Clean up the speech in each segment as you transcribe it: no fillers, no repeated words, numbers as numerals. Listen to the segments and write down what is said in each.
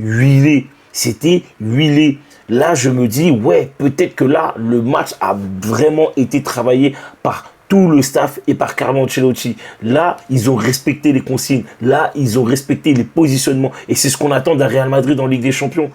huilé. C'était huilé. Là, je me dis, ouais, peut-être que là, le match a vraiment été travaillé par tout le staff et par Carlo Ancelotti. Là, ils ont respecté les consignes. Là, ils ont respecté les positionnements. Et c'est ce qu'on attend d'un Real Madrid en Ligue des Champions.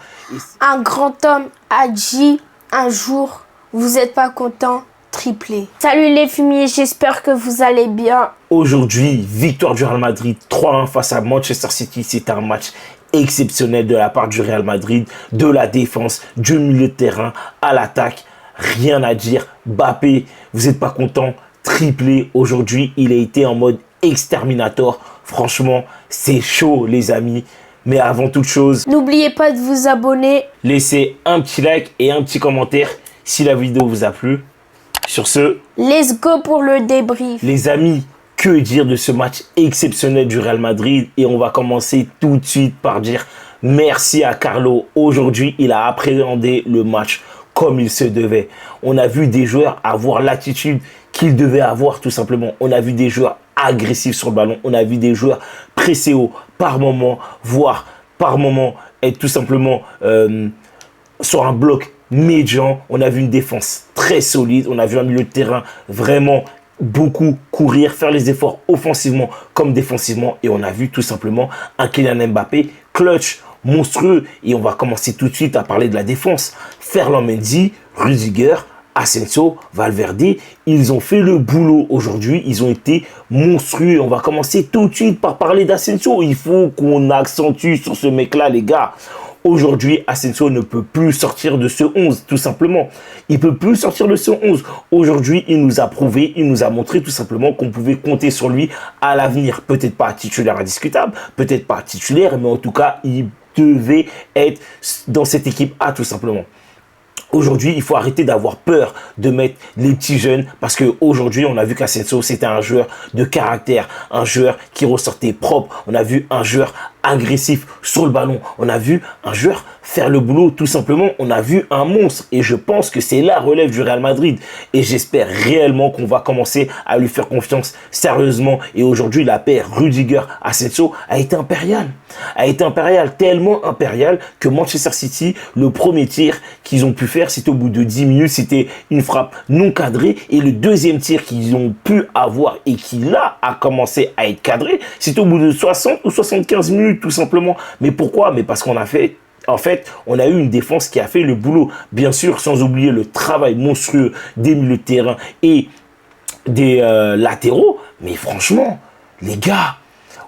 Un grand homme a dit un jour, vous n'êtes pas content, triplé. Salut les fumiers, j'espère que vous allez bien. Aujourd'hui, victoire du Real Madrid 3-1 face à Manchester City. C'est un match exceptionnel de la part du Real Madrid, de la défense, du milieu de terrain, à l'attaque. Rien à dire. Mbappé, vous n'êtes pas content, triplé. Aujourd'hui, il a été en mode exterminator. Franchement, c'est chaud les amis. Mais avant toute chose, N'oubliez pas de vous abonner. laissez un petit like et un petit commentaire si la vidéo vous a plu. Sur ce, Let's go pour le débrief. les amis, que dire de ce match exceptionnel du Real Madrid? Et on va commencer tout de suite par dire merci à Carlo. Aujourd'hui, il a appréhendé le match comme il se devait. On a vu des joueurs avoir l'attitude qu'ils devaient avoir tout simplement. On a vu des joueurs agressifs sur le ballon. On a vu des joueurs pressés haut par moment, voire par moment être tout simplement sur un bloc médian. On a vu une défense très solide. On a vu un milieu de terrain vraiment beaucoup courir, faire les efforts offensivement comme défensivement. Et on a vu tout simplement un Kylian Mbappé clutch, monstrueux. Et on va commencer tout de suite à parler de la défense. Ferland Mendy, Rudiger, Asensio, Valverde, ils ont fait le boulot aujourd'hui. Ils ont été monstrueux. On va commencer tout de suite par parler d'Asensio. Il faut qu'on accentue sur ce mec-là, les gars. Aujourd'hui, Asensio ne peut plus sortir de ce 11, tout simplement. Il ne peut plus sortir de ce 11. Aujourd'hui, il nous a prouvé, il nous a montré tout simplement qu'on pouvait compter sur lui à l'avenir. Peut-être pas titulaire indiscutable, peut-être pas titulaire, mais en tout cas, il devait être dans cette équipe A, tout simplement. Aujourd'hui, il faut arrêter d'avoir peur de mettre les petits jeunes parce qu'aujourd'hui, on a vu qu'Asensio, c'était un joueur de caractère, un joueur qui ressortait propre. On a vu un joueur agressif sur le ballon. On a vu un joueur faire le boulot tout simplement. On a vu un monstre et je pense que c'est la relève du Real Madrid et j'espère réellement qu'on va commencer à lui faire confiance sérieusement. Et aujourd'hui, la paire Rudiger-Asensio a été impériale. A été impériale, tellement impériale que Manchester City, le premier tir qu'ils ont pu faire, c'était au bout de 10 minutes, c'était une frappe non cadrée et le deuxième tir qu'ils ont pu avoir et qui là a commencé à être cadré, c'était au bout de 60 ou 75 minutes tout simplement. Mais pourquoi? Mais parce qu'on a fait, en fait, on a eu une défense qui a fait le boulot. Bien sûr, sans oublier le travail monstrueux des milieux de terrain et des latéraux. Mais franchement, les gars,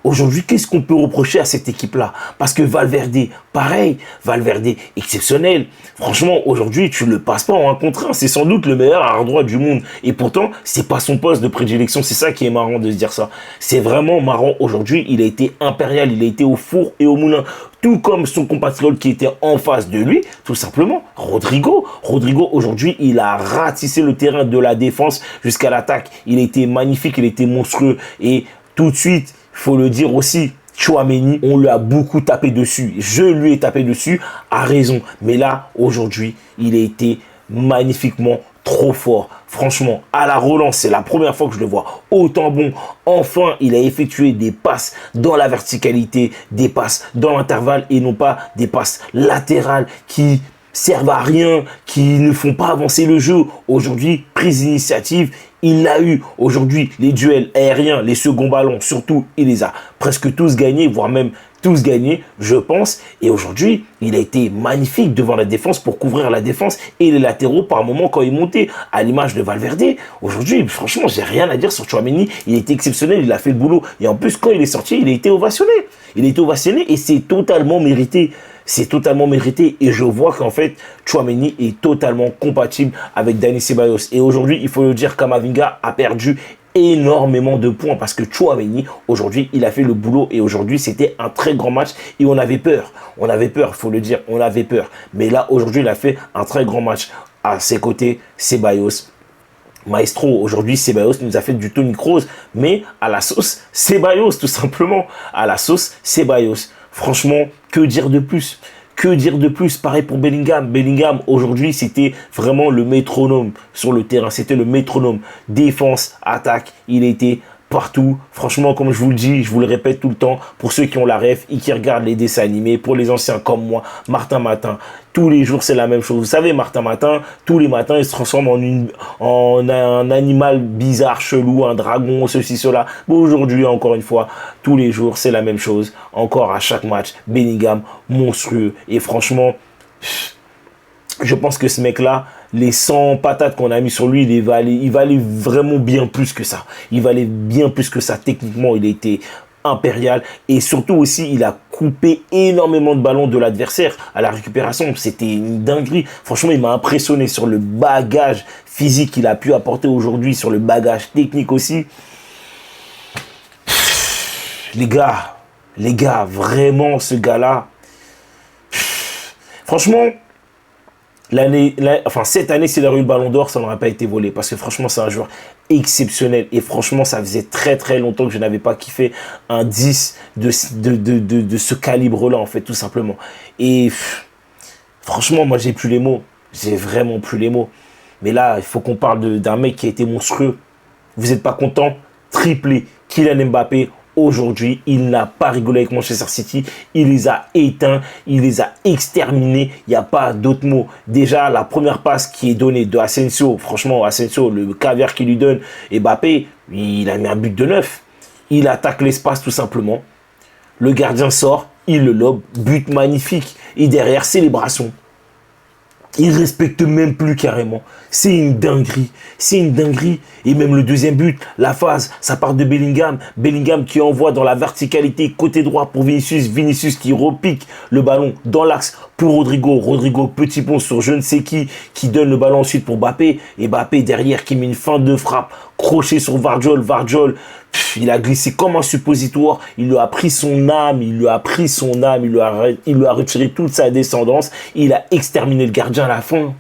aujourd'hui, qu'est-ce qu'on peut reprocher à cette équipe-là? Parce que Valverde, pareil, Valverde exceptionnel. Franchement, aujourd'hui, tu le passes pas en 1 contre 1. C'est sans doute le meilleur arrière droit du monde. Et pourtant, c'est pas son poste de prédilection. C'est ça qui est marrant de se dire ça. C'est vraiment marrant. Aujourd'hui, il a été impérial. Il a été au four et au moulin. Tout comme son compatriote qui était en face de lui, tout simplement, Rodrigo. Rodrigo, aujourd'hui, il a ratissé le terrain de la défense jusqu'à l'attaque. Il a été magnifique, il a été monstrueux. Et tout de suite, faut le dire aussi, Tchouaméni, on lui a beaucoup tapé dessus. Je lui ai tapé dessus à raison. Mais là, aujourd'hui, il a été magnifiquement trop fort. Franchement, à la relance, c'est la première fois que je le vois autant bon. Enfin, il a effectué des passes dans la verticalité, des passes dans l'intervalle et non pas des passes latérales qui servent à rien, qui ne font pas avancer le jeu. Aujourd'hui, prise d'initiative, il l'a eu. Aujourd'hui, les duels aériens, les seconds ballons, surtout, il les a presque tous gagnés, voire même tous gagnés, je pense. Et aujourd'hui, il a été magnifique devant la défense pour couvrir la défense et les latéraux par moment quand il montait, à l'image de Valverde. Aujourd'hui, franchement, j'ai rien à dire sur Tchouaméni. Il a été exceptionnel, il a fait le boulot. Et en plus, quand il est sorti, il a été ovationné. Il a été ovationné et c'est totalement mérité. C'est totalement mérité et je vois qu'en fait, Tchouaméni est totalement compatible avec Dani Ceballos. Et aujourd'hui, il faut le dire, Camavinga a perdu énormément de points parce que Tchouaméni, aujourd'hui, il a fait le boulot et aujourd'hui, c'était un très grand match et on avait peur. On avait peur, il faut le dire, on avait peur. Mais là, aujourd'hui, il a fait un très grand match. À ses côtés, Ceballos. Maestro, aujourd'hui, Ceballos nous a fait du Toni Kroos, mais à la sauce Ceballos, tout simplement. À la sauce Ceballos. Franchement, que dire de plus? Que dire de plus? Pareil pour Bellingham. Bellingham, aujourd'hui, c'était vraiment le métronome sur le terrain. C'était le métronome. Défense, attaque, il était partout. Franchement, comme je vous le dis, je vous le répète tout le temps, pour ceux qui ont la ref et qui regardent les dessins animés, pour les anciens comme moi, Martin Matin, tous les jours, c'est la même chose. Vous savez, Martin Matin, tous les matins, il se transforme en un animal bizarre, chelou, un dragon, ceci, cela. Bon, aujourd'hui, encore une fois, tous les jours, c'est la même chose. Encore à chaque match, Bellingham, monstrueux. Et franchement, je pense que ce mec-là, les 100 patates qu'on a mis sur lui, il valait vraiment bien plus que ça. Il valait bien plus que ça. Techniquement, il était impérial. Et surtout aussi, il a coupé énormément de ballons de l'adversaire à la récupération. C'était une dinguerie. Franchement, il m'a impressionné sur le bagage physique qu'il a pu apporter aujourd'hui, sur le bagage technique aussi. Les gars, vraiment, ce gars-là. Franchement, cette année, s'il aurait eu le ballon d'or, ça n'aurait pas été volé. Parce que franchement, c'est un joueur exceptionnel. Et franchement, ça faisait très très longtemps que je n'avais pas kiffé un 10 de ce calibre-là, en fait, tout simplement. Et franchement, moi, j'ai plus les mots. J'ai vraiment plus les mots. Mais là, il faut qu'on parle d'un mec qui a été monstrueux. Vous n'êtes pas content? Triplé. Kylian Mbappé. Aujourd'hui, il n'a pas rigolé avec Manchester City. Il les a éteints, il les a exterminés. Il n'y a pas d'autre mot. Déjà, la première passe qui est donnée de Asensio, franchement, Asensio, le caviar qu'il lui donne, et Mbappé, il a mis un but de 9. Il attaque l'espace tout simplement. Le gardien sort, il le lobe, but magnifique. Et derrière, célébration. Il respecte même plus carrément. C'est une dinguerie. C'est une dinguerie. Et même le deuxième but, la phase, ça part de Bellingham. Bellingham qui envoie dans la verticalité côté droit pour Vinicius. Vinicius qui repique le ballon dans l'axe pour Rodrigo. Rodrigo, petit pont sur je ne sais qui donne le ballon ensuite pour Mbappé. Et Mbappé derrière qui met une fin de frappe. Crochet sur Varjol. Varjol, il a glissé comme un suppositoire. Il lui a pris son âme. Il lui a retiré toute sa descendance. Il a exterminé le gardien à la fin.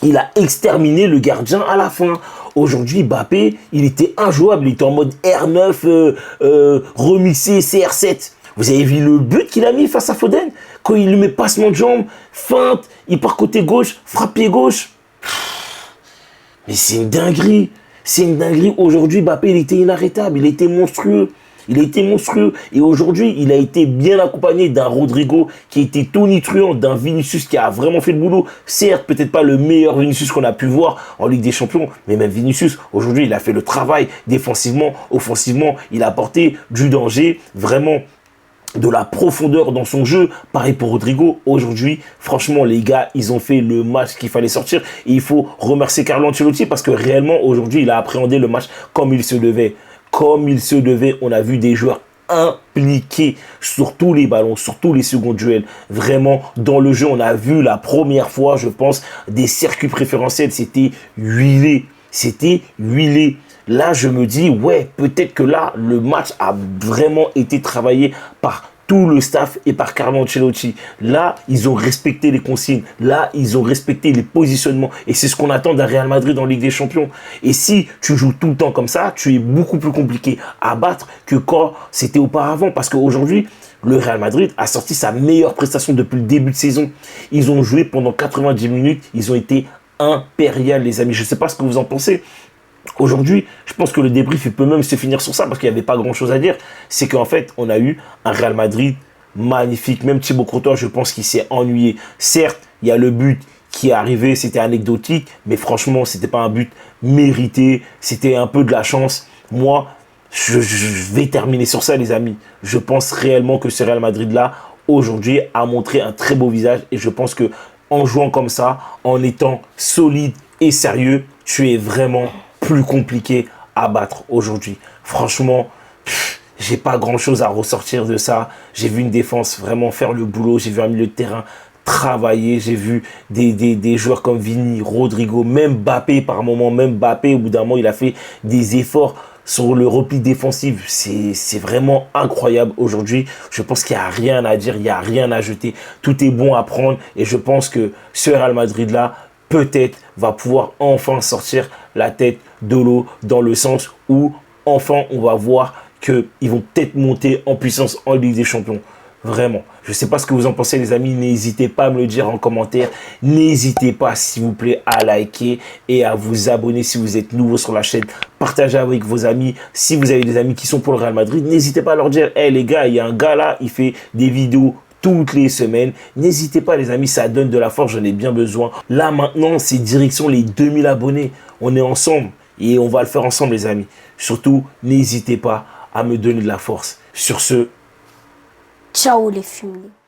Il a exterminé le gardien à la fin. Aujourd'hui, Mbappé, il était injouable. Il était en mode R9, remixé, CR7. Vous avez vu le but qu'il a mis face à Foden? Quand il lui met passement de jambe, feinte, il part côté gauche, frappe pied gauche. Mais c'est une dinguerie. C'est une dinguerie. Aujourd'hui, Mbappé, il était inarrêtable. Il était monstrueux. Il a été monstrueux. Et aujourd'hui, il a été bien accompagné d'un Rodrigo qui était tonitruant, d'un Vinicius qui a vraiment fait le boulot. Certes, peut-être pas le meilleur Vinicius qu'on a pu voir en Ligue des Champions, mais même Vinicius, aujourd'hui, il a fait le travail défensivement, offensivement. Il a apporté du danger, vraiment de la profondeur dans son jeu. Pareil pour Rodrigo. Aujourd'hui, franchement, les gars, ils ont fait le match qu'il fallait sortir. Et il faut remercier Carlo Ancelotti parce que réellement, aujourd'hui, il a appréhendé le match comme il se devait. Comme il se devait, on a vu des joueurs impliqués sur tous les ballons, sur tous les seconds duels. Vraiment, dans le jeu, on a vu la première fois, je pense, des circuits préférentiels. C'était huilé. C'était huilé. Là, je me dis, ouais, peut-être que là, le match a vraiment été travaillé par tout le staff et par Carlo Ancelotti. Là, ils ont respecté les consignes. Là, ils ont respecté les positionnements. Et c'est ce qu'on attend d'un Real Madrid en Ligue des Champions. Et si tu joues tout le temps comme ça, tu es beaucoup plus compliqué à battre que quand c'était auparavant. Parce qu'aujourd'hui, le Real Madrid a sorti sa meilleure prestation depuis le début de saison. Ils ont joué pendant 90 minutes. Ils ont été impérial, les amis. Je ne sais pas ce que vous en pensez. Aujourd'hui, je pense que le débrief il peut même se finir sur ça parce qu'il n'y avait pas grand chose à dire. C'est qu'en fait, on a eu un Real Madrid magnifique. Même Thibaut Courtois, je pense qu'il s'est ennuyé. Certes, il y a le but qui est arrivé, c'était anecdotique, mais franchement, c'était pas un but mérité. C'était un peu de la chance. Moi, je vais terminer sur ça, les amis. Je pense réellement que ce Real Madrid-là, aujourd'hui, a montré un très beau visage. Et je pense que en jouant comme ça, en étant solide et sérieux, tu es vraiment plus compliqué à battre aujourd'hui. Franchement, j'ai pas grand chose à ressortir de ça. J'ai vu une défense vraiment faire le boulot. J'ai vu un milieu de terrain travailler. J'ai vu des joueurs comme Vini, Rodrigo, même Mbappé par moment. Même Mbappé, au bout d'un moment, il a fait des efforts sur le repli défensif. C'est vraiment incroyable aujourd'hui. Je pense qu'il n'y a rien à dire, il n'y a rien à jeter. Tout est bon à prendre. Et je pense que ce Real Madrid-là, peut-être, va pouvoir enfin sortir la tête de l'eau dans le sens où, enfin, on va voir qu'ils vont peut-être monter en puissance en Ligue des Champions. Vraiment. Je ne sais pas ce que vous en pensez, les amis. N'hésitez pas à me le dire en commentaire. N'hésitez pas, s'il vous plaît, à liker et à vous abonner si vous êtes nouveau sur la chaîne. Partagez avec vos amis. Si vous avez des amis qui sont pour le Real Madrid, n'hésitez pas à leur dire, hey, les gars, il y a un gars là, il fait des vidéos toutes les semaines. N'hésitez pas, les amis, ça donne de la force, j'en ai bien besoin. Là, maintenant, c'est direction les 2000 abonnés. On est ensemble et on va le faire ensemble, les amis. Surtout, n'hésitez pas à me donner de la force. Sur ce, Ciao les fumiers.